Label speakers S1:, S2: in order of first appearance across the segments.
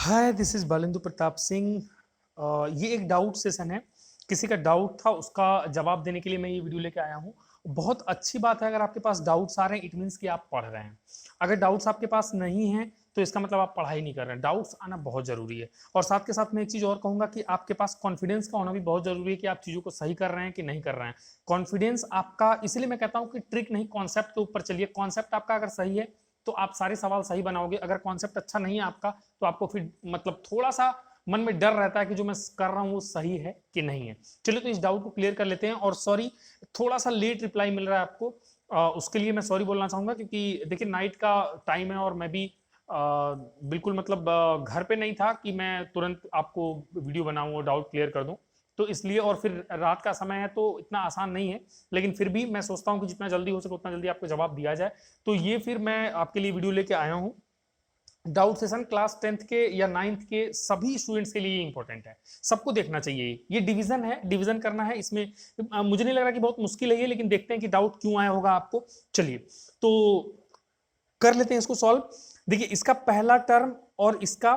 S1: Hi, this is Balendu Pratap Singh. ये एक doubt session है। किसी का डाउट था, उसका जवाब देने के लिए मैं ये वीडियो लेके आया हूँ। बहुत अच्छी बात है अगर आपके पास डाउट्स आ रहे हैं, इट मीन्स कि आप पढ़ रहे हैं। अगर डाउट्स आपके पास नहीं है तो इसका मतलब आप पढ़ाई नहीं कर रहे हैं। डाउट्स आना बहुत जरूरी है। और साथ के साथ मैं एक चीज और कहूंगा कि आपके पास कॉन्फिडेंस का होना भी बहुत जरूरी है कि आप चीजों को सही कर रहे हैं कि नहीं कर रहे हैं। कॉन्फिडेंस आपका, इसलिए मैं कहता हूं कि ट्रिक नहीं, कॉन्सेप्ट के ऊपर चलिए। कॉन्सेप्ट आपका अगर सही है तो आप सारे सवाल सही बनाओगे। अगर कॉन्सेप्ट अच्छा नहीं है आपका तो आपको फिर मतलब थोड़ा सा मन में डर रहता है कि जो मैं कर रहा हूं वो सही है कि नहीं है। चलिए तो इस डाउट को क्लियर कर लेते हैं। और सॉरी, थोड़ा सा लेट रिप्लाई मिल रहा है आपको, उसके लिए मैं सॉरी बोलना चाहूंगा, क्योंकि देखिए नाइट का टाइम है और मैं भी बिल्कुल मतलब घर पे नहीं था कि मैं तुरंत आपको वीडियो बनाऊं और डाउट क्लियर कर दूं। तो इसलिए, और फिर रात का समय है तो इतना आसान नहीं है, लेकिन फिर भी मैं सोचता हूं कि जितना जल्दी हो सके उतना जल्दी आपको जवाब दिया जाए। तो ये फिर मैं आपके लिए वीडियो लेके आया हूं। डाउट सेशन क्लास 10th के या 9th के सभी स्टूडेंट्स के लिए इंपॉर्टेंट है। सबको देखना चाहिए। ये डिवीजन है, डिवीजन करना है इसमें। मुझे नहीं लग रहा कि बहुत मुश्किल है ये, लेकिन देखते हैं कि डाउट क्यों आया होगा आपको। चलिए तो कर लेते हैं इसको सॉल्व। देखिए इसका पहला टर्म और इसका,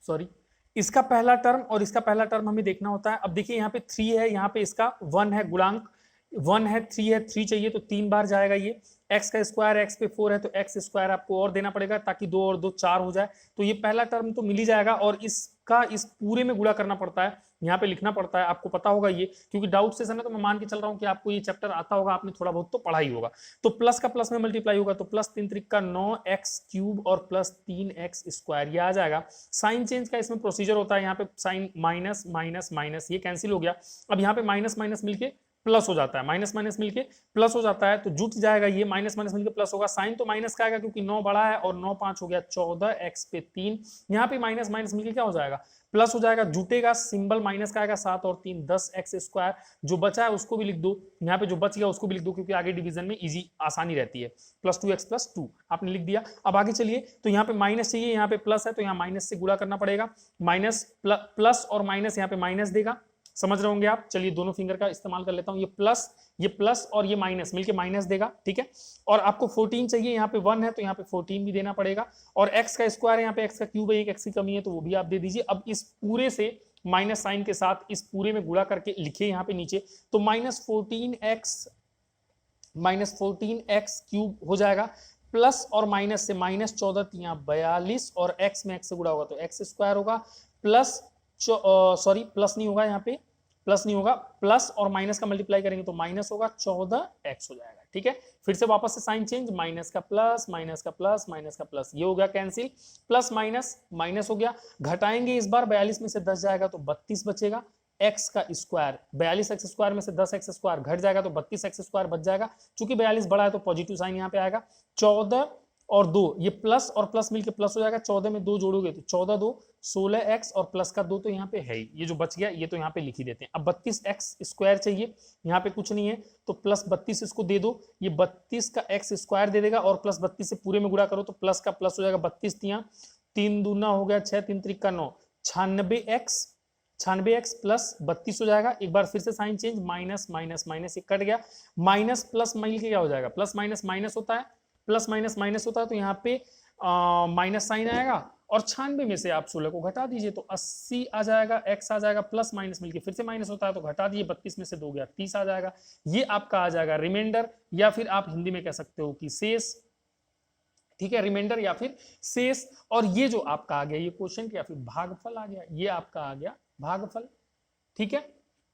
S1: सॉरी, इसका पहला टर्म और इसका पहला टर्म हमें देखना होता है। अब देखिए यहाँ पे 3 है, यहाँ पे इसका 1 है, गुणांक 1 है, 3 है, 3 चाहिए तो 3 बार जाएगा ये। एक्स का स्क्वायर, एक्स पे 4 है तो एक्स स्क्वायर आपको और देना पड़ेगा ताकि 2 और 2 4 हो जाए। तो ये पहला टर्म तो मिल ही जाएगा। और इसका इस पूरे में गुणा करना पड़ता है, यहाँ पे लिखना पड़ता है, आपको पता होगा ये, क्योंकि डाउट सेशन है तो मैं मान के चल रहा हूँ कि आपको ये चैप्टर आता होगा, आपने थोड़ा बहुत तो पढ़ा ही होगा। तो प्लस का प्लस में मल्टीप्लाई होगा तो प्लस 3 त्रिक का 9x³ और प्लस 3x², ये आ जाएगा। साइन चेंज का इसमें प्रोसीजर होता है, यहाँ पे साइन माइनस माइनस माइनस, ये कैंसिल हो गया। अब यहाँ पे माइनस माइनस मिलके प्लस हो जाता है, माइनस माइनस मिलके प्लस हो जाता है तो जुट जाएगा, ये माइनस माइनस मिलके प्लस होगा। साइन तो माइनस का आएगा क्योंकि 9 बड़ा है और 9 5 हो गया 14, x पे 3। यहाँ पे माइनस माइनस मिलके क्या हो जाएगा, प्लस हो जाएगा, जुटेगा, सिंबल माइनस का आएगा, 7 और 3 10x²। जो बचा है उसको भी लिख दो, यहाँ पे जो बच गया उसको भी लिख दो, क्योंकि आगे डिवीजन में इजी आसानी रहती है। प्लस 2x प्लस 2 आपने लिख दिया। अब आगे चलिए, तो यहाँ पे माइनस चाहिए, यहाँ पे प्लस है तो यहाँ माइनस से गुणा करना पड़ेगा। माइनस प्लस और माइनस यहाँ पे माइनस देगा, समझ रहे होंगे आप। चलिए दोनों फिंगर का इस्तेमाल कर लेता हूं। ये प्लस और ये माइनस मिलके माइनस देगा, ठीक है। और आपको 14 चाहिए, यहाँ पे 1 है तो यहाँ पे 14 भी देना पड़ेगा। और x का स्क्वायर है, यहाँ पे x का क्यूब है, एक x की कमी है तो वो भी आप दे दीजिए। अब इस पूरे से माइनस साइन के साथ इस पूरे में गुणा करके लिखिए यहाँ पे नीचे, तो -14x³ हो जाएगा। प्लस और माइनस से -14 3 42 और x में x से गुणा होगा तो x² होगा। प्लस सॉरी, प्लस नहीं होगा, यहाँ पे प्लस नहीं होगा, प्लस और माइनस का मल्टीप्लाई करेंगे तो माइनस होगा, 14x हो जाएगा, ठीक है। फिर से वापस से साइन चेंज, माइनस का प्लस, माइनस का प्लस, माइनस का प्लस, ये हो गया कैंसिल। प्लस माइनस माइनस हो गया, घटाएंगे इस बार, 42 में से 10 जाएगा तो 32 बचेगा। एक्स का स्क्वायर, 42x² में से 10x² घट जाएगा तो 32x² बच जाएगा। चूंकि 42 बड़ा है तो पॉजिटिव साइन यहाँ पे आएगा। 14 और 2, ये प्लस और प्लस मिलके प्लस हो जाएगा। 14 में 2 जोड़ोगे तो 14 2 16x और प्लस का 2 तो यहाँ पे है ही, ये जो बच गया ये तो यहाँ पे लिख ही देते हैं। अब 32x² चाहिए, यहाँ पे कुछ नहीं है तो प्लस 32 इसको दे दो, ये 32 का x² दे देगा और प्लस 32 से पूरे में गुणा करो तो प्लस का प्लस हो जाएगा। 32 3 दूना हो गया 6, 3 त्रिक का 9, 96x प्लस 32 हो जाएगा। एक बार फिर से sign change, minus minus minus, ये कट गया, माइनस प्लस मिल के क्या हो जाएगा, प्लस माइनस माइनस होता है, प्लस माइनस माइनस होता है तो यहाँ पे माइनस साइन आएगा। और 96 में से आप 16 को घटा दीजिए तो 80 आ जाएगा, x आ जाएगा, प्लस माइनस मिलके फिर से माइनस होता है तो घटा दीजिए, 32 में से 2 गया 30 आ जाएगा। ये आपका आ जाएगा रिमाइंडर, या फिर आप हिंदी में कह सकते हो कि शेष, ठीक है, रिमाइंडर या फिर शेष। और ये जो आपका आ गया ये क्वेश्चन या फिर भागफल आ गया, ये आपका आ गया भागफल, ठीक है।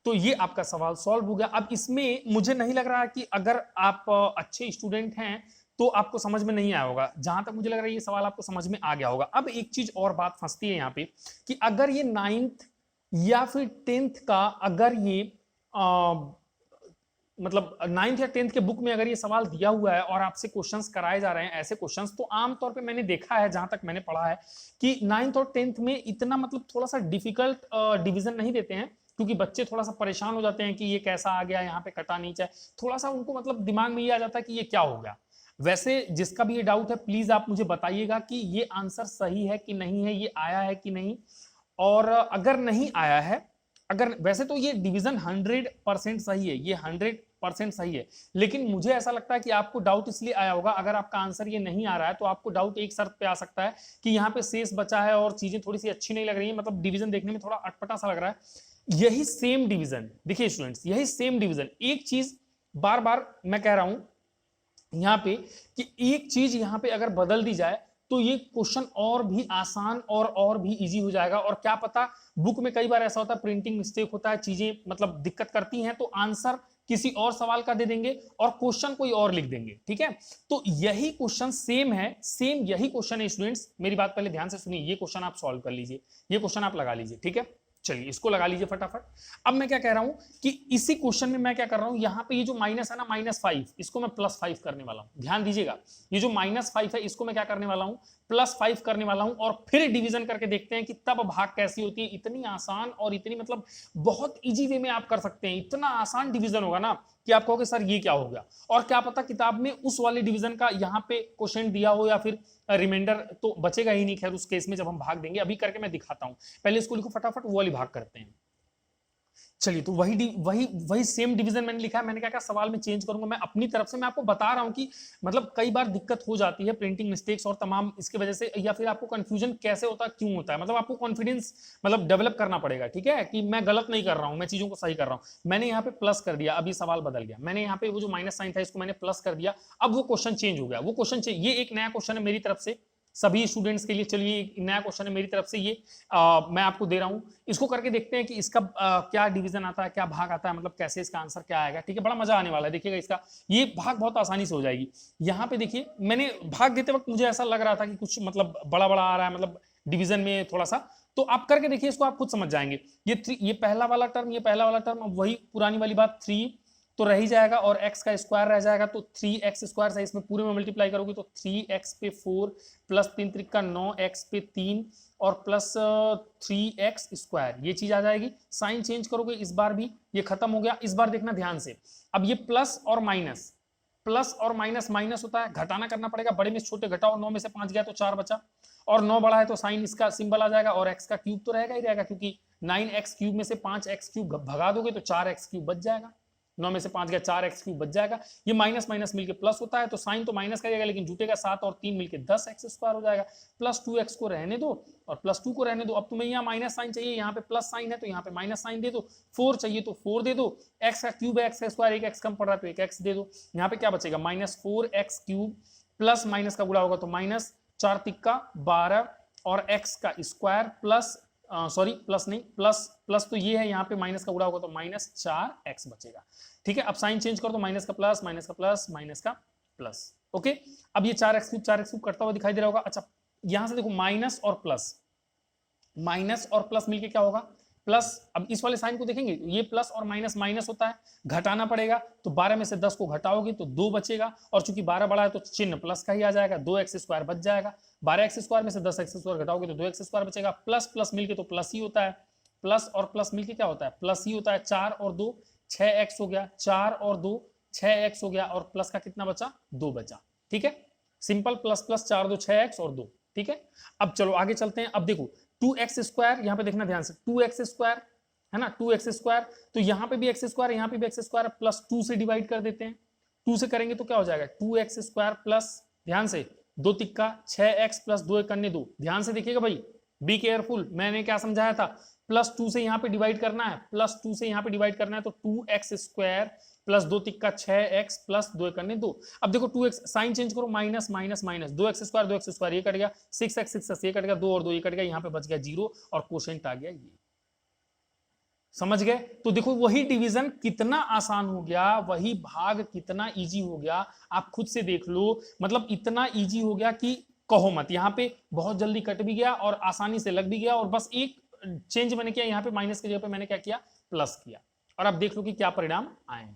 S1: तो ये आपका सवाल सॉल्व हो गया। अब इसमें मुझे नहीं लग रहा कि अगर आप अच्छे स्टूडेंट हैं तो आपको समझ में नहीं आया होगा। जहां तक मुझे लग रहा है ये सवाल आपको समझ में आ गया होगा। अब एक चीज और बात फंसती है यहाँ पे कि अगर ये 9th या फिर 10th का, अगर ये मतलब 9th या 10th के बुक में अगर ये सवाल दिया हुआ है और आपसे क्वेश्चंस कराए जा रहे हैं ऐसे क्वेश्चंस, तो आमतौर पे मैंने देखा है, जहां तक मैंने पढ़ा है, कि 9th और 10th में इतना मतलब थोड़ा सा डिफिकल्ट डिवीजन नहीं देते हैं, क्योंकि बच्चे थोड़ा सा परेशान हो जाते हैं कि ये कैसा आ गया, यहाँ पे कटा नहीं चाहिए, थोड़ा सा उनको मतलब दिमाग में ये आ जाता है कि ये क्या हो गया। वैसे जिसका भी ये डाउट है प्लीज आप मुझे बताइएगा कि ये आंसर सही है कि नहीं है, ये आया है कि नहीं। और अगर नहीं आया है, अगर, वैसे तो ये डिवीजन 100% सही है, ये 100 100% सही है, लेकिन मुझे ऐसा लगता है कि आपको डाउट इसलिए आया होगा, अगर आपका आंसर ये नहीं आ रहा है तो आपको डाउट एक शर्त पे आ सकता है कि यहाँ पे शेष बचा है और चीजें थोड़ी सी अच्छी नहीं लग रही है, मतलब डिवीजन देखने में थोड़ा अटपटा सा लग रहा है। यही सेम डिवीजन देखिए स्टूडेंट्स, यही सेम डिवीजन, एक चीज बार बार मैं कह रहा हूं यहाँ पे कि एक चीज यहाँ पे अगर बदल दी जाए तो ये क्वेश्चन और भी आसान और भी इजी हो जाएगा। और क्या पता, बुक में कई बार ऐसा होता है प्रिंटिंग मिस्टेक होता है, चीजें मतलब दिक्कत करती हैं, तो आंसर किसी और सवाल का दे देंगे और क्वेश्चन कोई और लिख देंगे, ठीक है। तो यही क्वेश्चन सेम है, सेम यही क्वेश्चन है स्टूडेंट्स, मेरी बात पहले ध्यान से सुनिए, ये क्वेश्चन आप सॉल्व कर लीजिए, ये क्वेश्चन आप लगा लीजिए, ठीक है। चलिए इसको लगा लीजिए फटाफट। अब मैं क्या कह रहा हूं कि इसी क्वेश्चन में मैं क्या कर रहा हूं, यहां पे ये जो माइनस है ना -5, इसको मैं +5 करने वाला हूं, ध्यान दीजिएगा, ये जो -5 है इसको मैं क्या करने वाला हूं, +5 करने वाला हूं, और फिर डिवीजन करके देखते हैं कि तब भाग कैसी होती है। इतनी आसान और इतनी मतलब बहुत इजी वे में आप कर सकते हैं, इतना आसान डिवीजन होगा ना कि आप कहोगे सर ये क्या हो गया। और क्या पता किताब में उस वाले डिवीजन का यहाँ पे क्वेश्चन दिया हो या फिर रिमाइंडर तो बचेगा ही नहीं, खैर उस केस में जब हम भाग देंगे, अभी करके मैं दिखाता हूं, पहले इसको लिखो फटाफट, वो वाली भाग करते हैं। चलिए तो वही सेम डिवीजन मैंने लिखा है, मैंने क्या कहा सवाल में चेंज करूंगा मैं अपनी तरफ से, मैं आपको बता रहा हूं कि मतलब कई बार दिक्कत हो जाती है प्रिंटिंग मिस्टेक्स और तमाम इसके वजह से, या फिर आपको कंफ्यूजन कैसे होता है, क्यों होता है, मतलब आपको कॉन्फिडेंस मतलब डेवलप करना पड़ेगा, ठीक है, कि मैं गलत नहीं कर रहा हूं, मैं चीजों को सही कर रहा हूं। मैंने यहाँ पे प्लस कर दिया, अभी सवाल बदल गया, मैंने यहाँ पे वो जो माइनस साइन था इसको मैंने प्लस कर दिया, अब वो क्वेश्चन चेंज हो गया, वो क्वेश्चन ये एक नया क्वेश्चन है मेरी तरफ से सभी स्टूडेंट्स के लिए। चलिए एक नया क्वेश्चन है मेरी तरफ से, ये मैं आपको दे रहा हूं, इसको करके देखते हैं कि इसका क्या डिवीजन आता है, क्या भाग आता है, मतलब कैसे इसका आंसर क्या आएगा, ठीक है। बड़ा मजा आने वाला है, देखिएगा इसका ये भाग बहुत आसानी से हो जाएगी। यहाँ पे देखिए मैंने भाग देते वक्त मुझे ऐसा लग रहा था कि कुछ मतलब बड़ा बड़ा आ रहा है, मतलब डिवीजन में थोड़ा सा, तो आप करके देखिए इसको, आप खुद समझ जाएंगे। ये पहला वाला टर्म, ये पहला वाला टर्म, वही पुरानी वाली बात 3 तो रह ही जाएगा और x का स्क्वायर रह जाएगा, तो 3x स्क्वायर से इसमें पूरे में मल्टीप्लाई करोगे तो 3x पे 4 प्लस 3 त्रिका 9x पे 3 और प्लस 3x स्क्वायर, ये चीज आ जाएगी। साइन चेंज करोगे इस बार भी, ये खत्म हो गया। इस बार देखना ध्यान से, अब ये प्लस और माइनस, प्लस और माइनस माइनस होता है, घटाना करना पड़ेगा, बड़े में छोटे घटाओ, 9 में से 5 गया तो 4 बचा, और 9 बड़ा है तो साइन इसका सिंबल आ जाएगा, और x का क्यूब तो रहेगा ही रहेगा, क्योंकि 9x क्यूब में से 5x क्यूब भगा दोगे तो 4x क्यूब बच जाएगा, 9 में से 5 गया 4x क्यूब बच जाएगा। ये माइनस माइनस मिलके प्लस होता है, तो साइन तो माइनस करेगा लेकिन जुटेगा, 7 और 3 मिलके 10x स्क्वायर हो जाएगा। प्लस 2x को रहने दो और प्लस 2 को रहने दो। अब तुम्हें यहाँ माइनस साइन चाहिए, यहाँ पे प्लस साइन है तो यहाँ पे माइनस साइन दे दो। 4 चाहिए तो 4 दे दो, x का क्यूब है, x का स्क्वायर, एक x कम पड़ रहा है तो एक x दे दो। यहाँ पे क्या बचेगा, -4x क्यूब प्लस माइनस का गुणा होगा तो माइनस 4 तिक्का 12 और x का स्क्वायर प्लस सॉरी प्लस नहीं, प्लस तो ये है, यहाँ पे माइनस का गुणा होगा तो -4x बचेगा, ठीक है। अब साइन चेंज कर दो, माइनस का प्लस, माइनस का प्लस, माइनस का प्लस, ओके। अब ये 4x क्यूब करता हुआ दिखाई दे रहा होगा। अच्छा यहां से देखो माइनस और प्लस मिलके क्या होगा, प्लस। अब इस वाले साइन को देखेंगे, ये प्लस और माइनस माइनस होता है, घटाना पड़ेगा, तो 12 में से 10 को घटाओगे तो 2 बचेगा, और चूंकि 12 बड़ा है तो चिन्ह प्लस का ही आ जाएगा, 2x स्क्वायर बच जाएगा। 12x स्क्वायर में से 10x स्क्वायर घटाओगे तो 2x स्क्वायर बचेगा। प्लस प्लस मिलके तो प्लस ही होता है, प्लस और प्लस मिलके क्या होता है, प्लस ही होता है। 4 और 2 6x हो गया, 4 और 2 6x हो गया, और प्लस का कितना बचा, 2 बचा, ठीक है। सिंपल प्लस प्लस 4 2 6x और 2, ठीक है। अब चलो आगे चलते हैं। अब देखो 2x स्क्वायर, यहाँ पे देखना ध्यान से, 2x स्क्वायर है ना, 2x स्क्वायर, तो यहाँ पे भी x स्क्वायर, यहाँ पे भी x स्क्वायर, प्लस 2 से डिवाइड कर देते हैं। 2 से करेंगे तो क्या हो जाएगा, 2x स्क्वायर प्लस, ध्यान से 2 तिक्का 6x प्लस 2 करने 2, ध्यान से देखिएगा भाई, बी केयरफुल, मैंने क्या समझाया था, प्लस 2 से यहाँ पे डिवाइड करना है, प्लस 2 से यहाँ पे डिवाइड करना है, तो 2x स्क्वायर प्लस 2 तिक्का 6x प्लस 2 करने 2। अब देखो 2x, साइन चेंज करो, minus minus minus, 2x square ये कट गया, 6x ये कट गया, 2 और 2 ये कट गया, यहाँ पे बच गया 0 और कोशेंट आ गया ये, समझ गए। तो देखो वही डिवीजन कितना आसान हो गया, वही भाग कितना इजी हो गया, आप खुद से देख लो, मतलब इतना इजी हो गया कि कहो मत। यहाँ पे बहुत जल्दी कट भी गया और आसानी से लग भी गया, और बस एक चेंज मैंने किया, यहाँ पे माइनस की जगह पे मैंने क्या किया, प्लस किया, और अब देख लो कि क्या परिणाम आए हैं।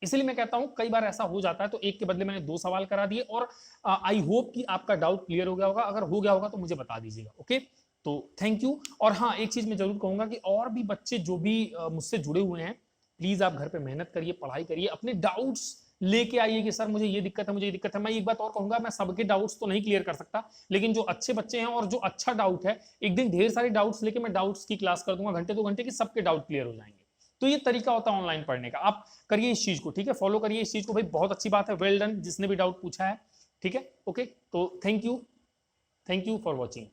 S1: इसलिए मैं कहता हूं कई बार ऐसा हो जाता है, तो एक के बदले मैंने 2 सवाल करा दिए, और आई होप कि आपका डाउट क्लियर हो गया होगा। अगर हो गया होगा तो मुझे बता दीजिएगा, ओके। तो थैंक यू। और हाँ, एक चीज मैं जरूर कहूंगा कि और भी बच्चे जो भी मुझसे जुड़े हुए हैं, प्लीज आप घर पे मेहनत करिए, पढ़ाई करिए, अपने डाउट्स लेके आइए कि सर मुझे ये दिक्कत है, मुझे ये दिक्कत है। मैं एक बात और कहूंगा, मैं सबके डाउट्स तो नहीं क्लियर कर सकता, लेकिन जो अच्छे बच्चे हैं और जो अच्छा डाउट है, एक दिन ढेर सारे डाउट्स लेके मैं डाउट्स की क्लास कर दूंगा, घंटे 2 घंटे की, सबके डाउट क्लियर हो जाएंगे। तो ये तरीका होता है ऑनलाइन पढ़ने का। आप करिए इस चीज को, ठीक है, फॉलो करिए इस चीज को भाई, बहुत अच्छी बात है, वेल डन जिसने भी डाउट पूछा है, ठीक है। ओके, तो थैंक यू फॉर वॉचिंग।